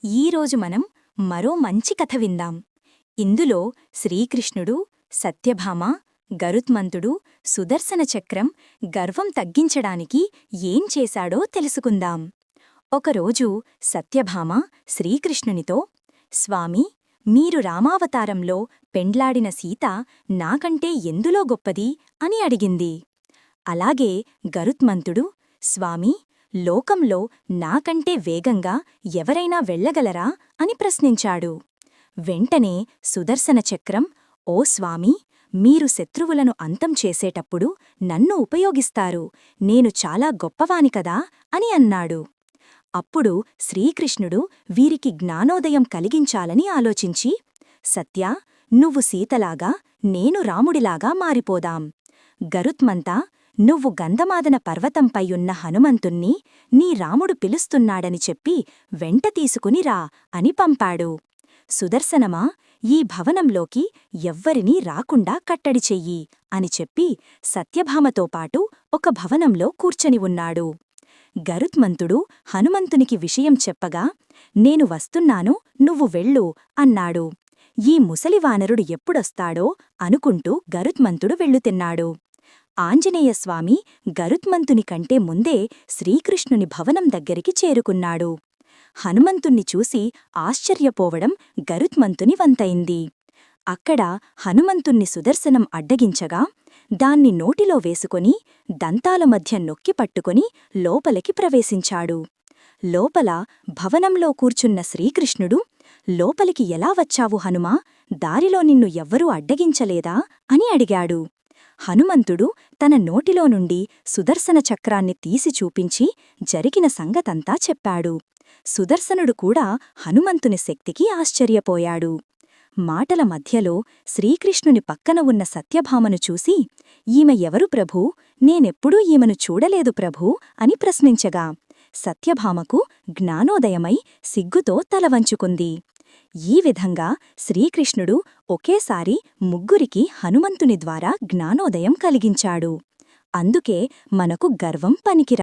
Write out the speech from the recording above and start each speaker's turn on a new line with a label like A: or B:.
A: ఈరోజు మనం మరో మంచి కథ విందాం. ఇందులో శ్రీకృష్ణుడు, సత్యభామ, గరుత్మంతుడు, సుదర్శన చక్రం గర్వం తగ్గించడానికి ఏం చేశాడో తెలుసుకుందాం. ఒకరోజు సత్యభామ శ్రీకృష్ణునితో, స్వామీ, మీరు రామావతారంలో పెండ్లాడిన సీత నాకంటే ఎందులో గొప్పది అని అడిగింది. అలాగే గరుత్మంతుడు, స్వామీ, లోకంలో నాకంటే వేగంగా ఎవరైనా వెళ్ళగలరా అని ప్రశ్నించాడు. వెంటనే సుదర్శన చక్రం, ఓ స్వామీ, మీరు శత్రువులను అంతం చేసేటప్పుడు నన్ను ఉపయోగిస్తారు, నేను చాలా గొప్పవాని కదా అని అన్నాడు. అప్పుడు శ్రీకృష్ణుడు వీరికి జ్ఞానోదయం కలిగించాలని ఆలోచించి, సత్యా, నువ్వు సీతలాగా, నేను రాముడిలాగా మారిపోదాం. గరుత్మంతా, నువ్వు గంధమాదన పర్వతంపై ఉన్న హనుమంతుణ్ణి నీ రాముడు పిలుస్తున్నాడని చెప్పి వెంట తీసుకుని రా అని పంపాడు. సుదర్శనమా, ఈ భవనంలోకి ఎవ్వరినీ రాకుండా కట్టడి చెయ్యి అని చెప్పి సత్యభామతో పాటు ఒక భవనంలో కూర్చొని ఉన్నాడు. గరుత్మంతుడు హనుమంతునికి విషయం చెప్పగా, నేను వస్తున్నాను, నువ్వు వెళ్ళు అన్నాడు. ఈ ముసలివానరుడు ఎప్పుడొస్తాడో అనుకుంటూ గరుత్మంతుడు వెళ్ళుతిన్నాడు. ఆంజనేయస్వామి గరుత్మంతుని కంటే ముందే శ్రీకృష్ణుని భవనం దగ్గరికి చేరుకున్నాడు. హనుమంతుణ్ణి చూసి ఆశ్చర్యపోవడం గరుత్మంతుని వంతైంది. అక్కడ హనుమంతుణ్ణి సుదర్శనం అడ్డగించగా దాన్ని నోటిలో వేసుకొని దంతాల మధ్య నొక్కి పట్టుకొని లోపలికి ప్రవేశించాడు. లోపల భవనంలో కూర్చున్న శ్రీకృష్ణుడు, లోపలికి ఎలా వచ్చావు హనుమా, దారిలో నిన్ను ఎవ్వరూ అడ్డగించలేదా అని అడిగాడు. హనుమంతుడు తన నోటిలో నుండి సుదర్శన చక్రాన్ని తీసి చూపించి జరిగిన సంగతంతా చెప్పాడు. సుదర్శనుడు కూడా హనుమంతుని శక్తికి ఆశ్చర్యపోయాడు. మాటల మధ్యలో శ్రీకృష్ణుని పక్కన ఉన్న సత్యభామను చూసి, ఈమె ఎవరు ప్రభూ, నేనెప్పుడూ ఈమెను చూడలేదు ప్రభూ అని ప్రశ్నించగా సత్యభామకు జ్ఞానోదయమై సిగ్గుతో తలవంచుకుంది. ఈ విధంగా శ్రీకృష్ణుడు ఒకేసారి ముగ్గురికి హనుమంతుని ద్వారా జ్ఞానోదయం కలిగించాడు. అందుకే మనకు గర్వం పనికిరా.